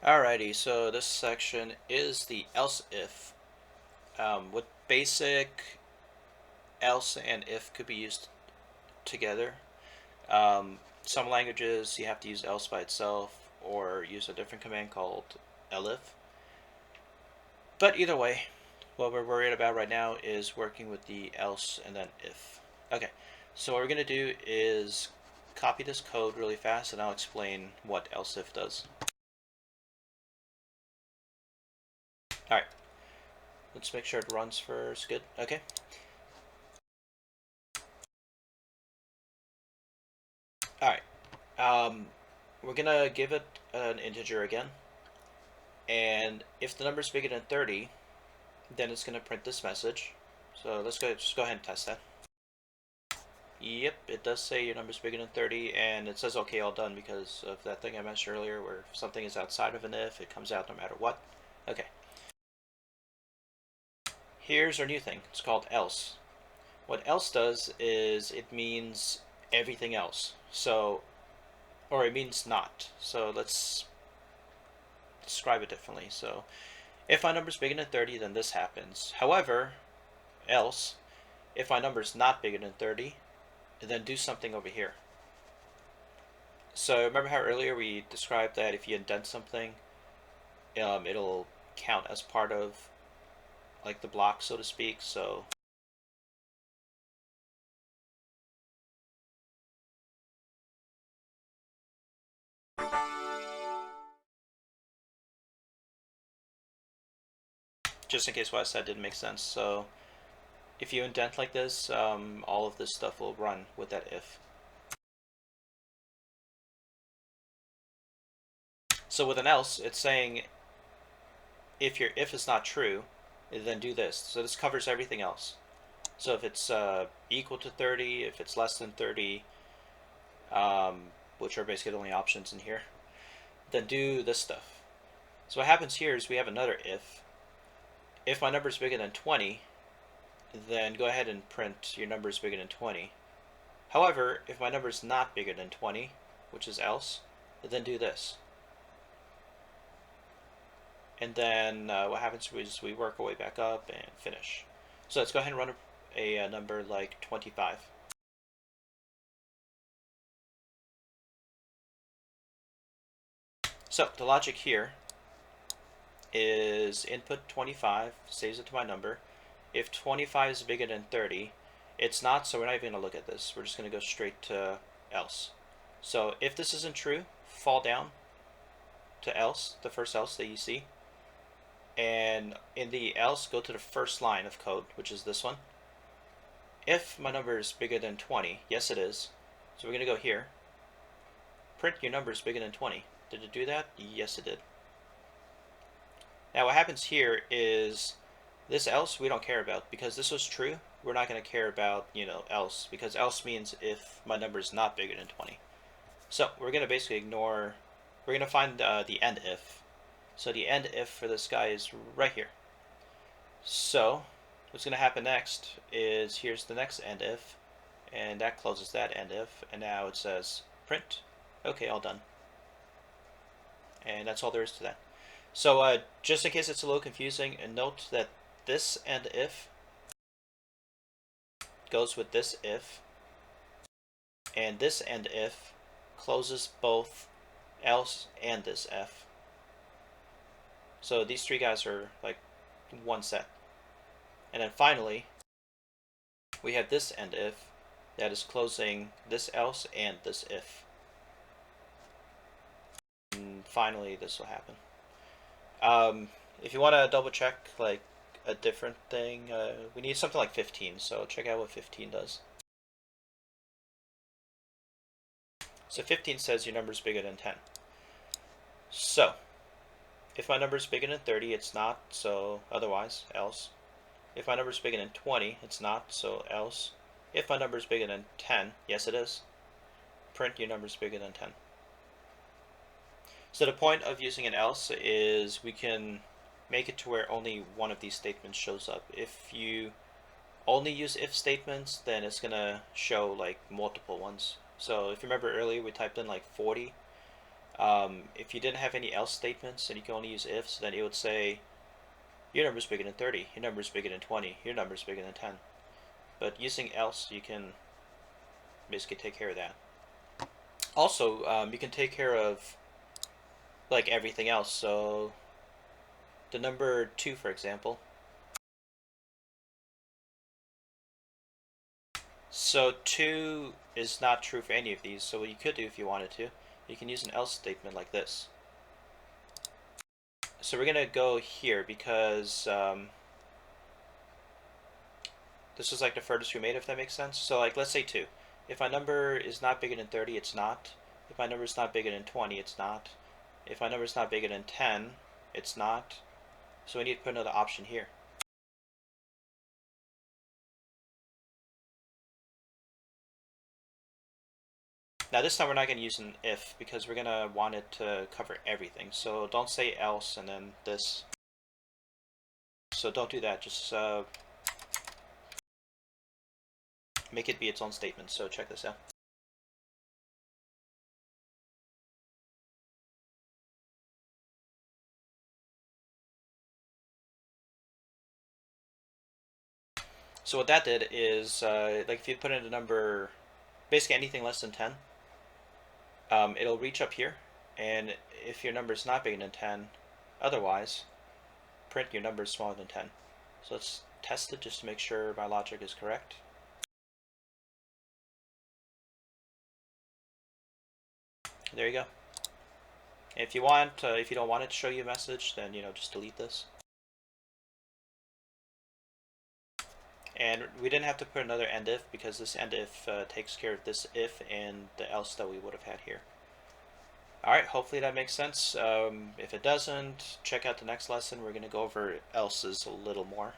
Alrighty, so this section is the else if. With basic else and if could be used together. Some languages you have to use else by itself or use a different command called elif. But either way, what we're worried about right now is working with the else and then if. Okay, so what we're going to do is copy this code really fast and I'll explain what else if does. Alright, let's make sure it runs first. Good, okay. Alright, we're gonna give it an integer again, and if the number is bigger than 30, then it's gonna print this message. So just go ahead and test that. Yep, it does say your number is bigger than 30, and it says okay, all done, because of that thing I mentioned earlier where if something is outside of an if, it comes out no matter what. Okay. Here's our new thing. It's called else. What else does is it means everything else. So, or it means not. So let's describe it differently. So if my number is bigger than 30, then this happens. However, else, if my number is not bigger than 30, then do something over here. So remember how earlier we described that if you indent something, it'll count as part of like the block, so to speak. So just in case what I said didn't make sense. So if you indent like this, all of this stuff will run with that if. So with an else, it's saying if your if is not true, then do this. So this covers everything else. So if it's equal to 30, if it's less than 30, which are basically the only options in here, then do this stuff. So what happens here is we have another if. If my number is bigger than 20, then go ahead and print your number is bigger than 20. However, if my number is not bigger than 20, which is else, then do this. And then what happens is we work our way back up and finish. So let's go ahead and run a number like 25. So the logic here is input 25, saves it to my number. If 25 is bigger than 30, it's not, so we're not even going to look at this. We're just going to go straight to else. So if this isn't true, fall down to else, the first else that you see. And in the else, go to the first line of code, which is this one. If my number is bigger than 20, yes it is. So we're going to go here. Print your number is bigger than 20. Did it do that? Yes it did. Now what happens here is this else we don't care about because this was true. We're not going to care about, else because else means if my number is not bigger than 20. So we're going to basically ignore, we're going to find the end if. So the end if for this guy is right here. So what's going to happen next is here's the next end if, and that closes that end if, and now it says print. Okay, all done. And that's all there is to that. So just in case it's a little confusing, and note that this end if goes with this if, and this end if closes both else and this if. So these three guys are like one set. And then finally, we have this end if that is closing this else and this if. And finally, this will happen. If you want to double check like a different thing, we need something like 15, so check out what 15 does. So 15 says your number is bigger than 10. So if my number is bigger than 30, it's not, so otherwise, else. If my number is bigger than 20, it's not, so else. If my number is bigger than 10, yes it is. Print your number is bigger than 10. So the point of using an else is we can make it to where only one of these statements shows up. If you only use if statements, then it's gonna show like multiple ones. So if you remember earlier we typed in like 40, If you didn't have any else statements and you can only use ifs, then it would say your number is bigger than 30, your number is bigger than 20, your number is bigger than 10. But using else, you can basically take care of that. Also, you can take care of like everything else. So the number 2, for example. So 2 is not true for any of these. So what you could do if you wanted to, you can use an else statement like this. So we're gonna go here because this is like the furthest we made, if that makes sense. So like, let's say 2. If my number is not bigger than 30, it's not. If my number is not bigger than 20, it's not. If my number is not bigger than 10, it's not. So we need to put another option here. Now this time we're not going to use an if because we're going to want it to cover everything. So don't say else and then this. So don't do that. Just make it be its own statement. So check this out. So what that did is, like if you put in a number, basically anything less than 10, it'll reach up here, and if your number is not bigger than 10, otherwise, print your number is smaller than 10. So let's test it just to make sure my logic is correct. There you go. If you want, if you don't want it to show you a message, then just delete this. And we didn't have to put another end if because this end if takes care of this if and the else that we would have had here. Alright, hopefully that makes sense. If it doesn't, check out the next lesson. We're going to go over else's a little more.